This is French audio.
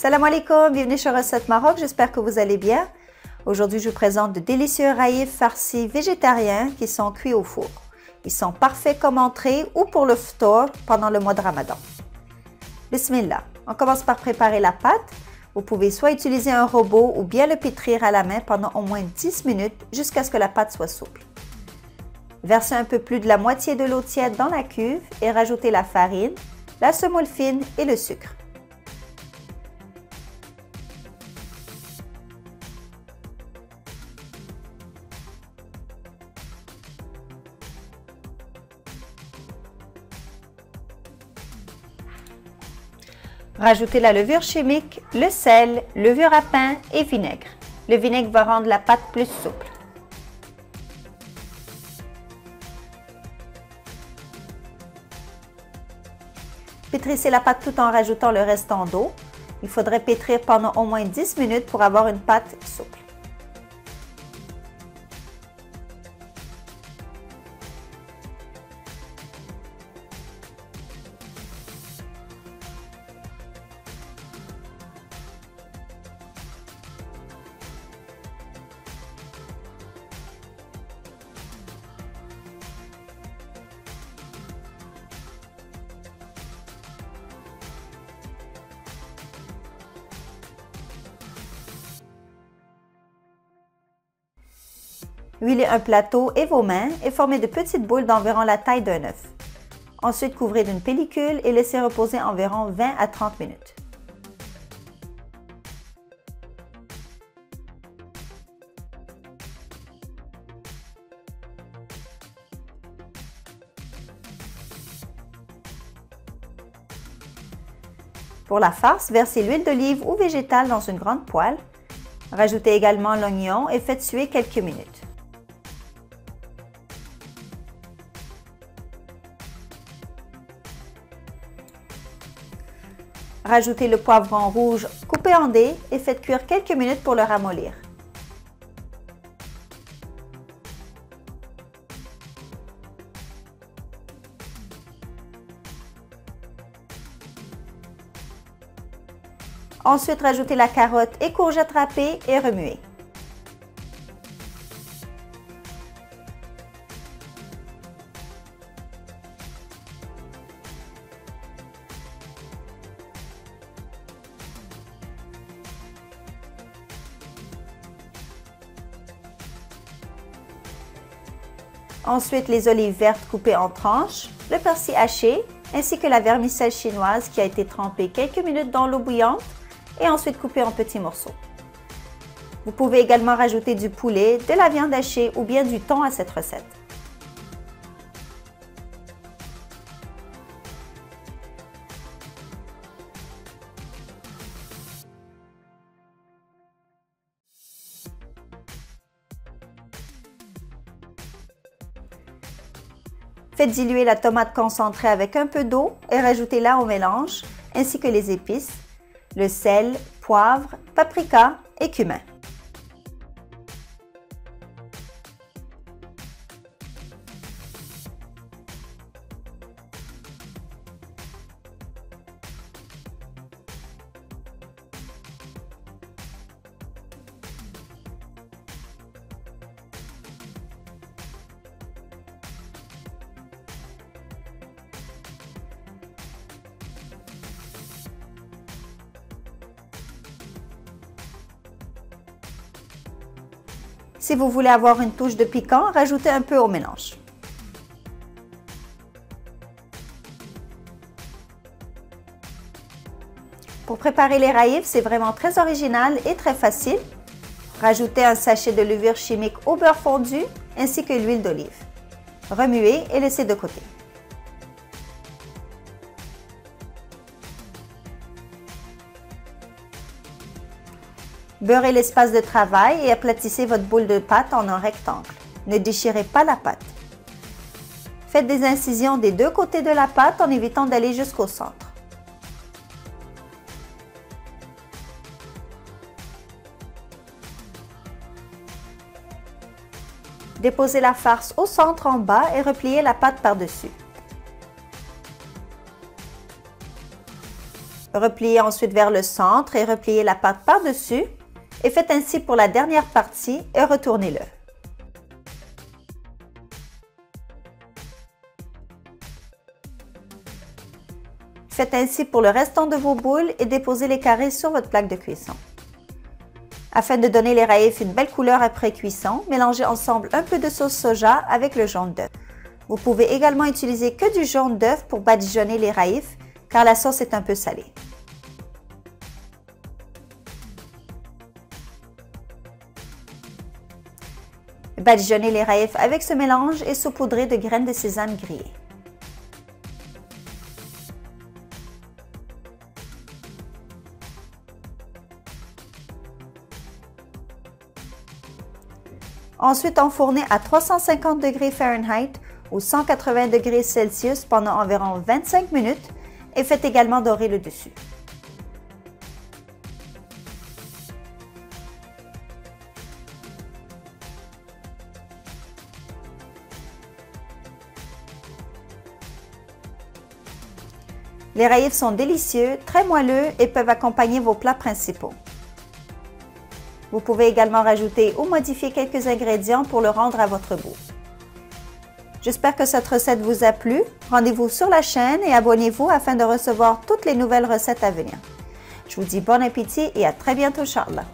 Salam alaikum, bienvenue chez Recettes Maroc, j'espère que vous allez bien. Aujourd'hui, je vous présente de délicieux raïfs farcis végétariens qui sont cuits au four. Ils sont parfaits comme entrée ou pour le ftour pendant le mois de Ramadan. Bismillah, on commence par préparer la pâte. Vous pouvez soit utiliser un robot ou bien le pétrir à la main pendant au moins 10 minutes jusqu'à ce que la pâte soit souple. Versez un peu plus de la moitié de l'eau tiède dans la cuve et rajoutez la farine, la semoule fine et le sucre. Rajoutez la levure chimique, le sel, levure à pain et vinaigre. Le vinaigre va rendre la pâte plus souple. Pétrissez la pâte tout en rajoutant le restant d'eau. Il faudrait pétrir pendant au moins 10 minutes pour avoir une pâte souple. Huilez un plateau et vos mains et formez de petites boules d'environ la taille d'un œuf. Ensuite, couvrez d'une pellicule et laissez reposer environ 20 à 30 minutes. Pour la farce, versez l'huile d'olive ou végétale dans une grande poêle. Rajoutez également l'oignon et faites suer quelques minutes. Rajoutez le poivron rouge coupé en dés et faites cuire quelques minutes pour le ramollir. Ensuite, rajoutez la carotte et courgette râpée et remuez. Ensuite, les olives vertes coupées en tranches, le persil haché, ainsi que la vermicelle chinoise qui a été trempée quelques minutes dans l'eau bouillante et ensuite coupée en petits morceaux. Vous pouvez également rajouter du poulet, de la viande hachée ou bien du thon à cette recette. Faites diluer la tomate concentrée avec un peu d'eau et rajoutez-la au mélange, ainsi que les épices, le sel, poivre, paprika et cumin. Si vous voulez avoir une touche de piquant, rajoutez un peu au mélange. Pour préparer les raïfs, c'est vraiment très original et très facile. Rajoutez un sachet de levure chimique au beurre fondu ainsi que l'huile d'olive. Remuez et laissez de côté. Beurrez l'espace de travail et aplatissez votre boule de pâte en un rectangle. Ne déchirez pas la pâte. Faites des incisions des deux côtés de la pâte en évitant d'aller jusqu'au centre. Déposez la farce au centre en bas et repliez la pâte par-dessus. Repliez ensuite vers le centre et repliez la pâte par-dessus et faites ainsi pour la dernière partie et retournez-le. Faites ainsi pour le restant de vos boules et déposez les carrés sur votre plaque de cuisson. Afin de donner les raïfs une belle couleur après cuisson, mélangez ensemble un peu de sauce soja avec le jaune d'œuf. Vous pouvez également utiliser que du jaune d'œuf pour badigeonner les raïfs car la sauce est un peu salée. Badigeonnez les raïfs avec ce mélange et saupoudrez de graines de sésame grillées. Ensuite, enfournez à 350 degrés Fahrenheit ou 180 degrés Celsius pendant environ 25 minutes et faites également dorer le dessus. Les raïfs sont délicieux, très moelleux et peuvent accompagner vos plats principaux. Vous pouvez également rajouter ou modifier quelques ingrédients pour le rendre à votre goût. J'espère que cette recette vous a plu. Rendez-vous sur la chaîne et abonnez-vous afin de recevoir toutes les nouvelles recettes à venir. Je vous dis bon appétit et à très bientôt, Inch'Allah.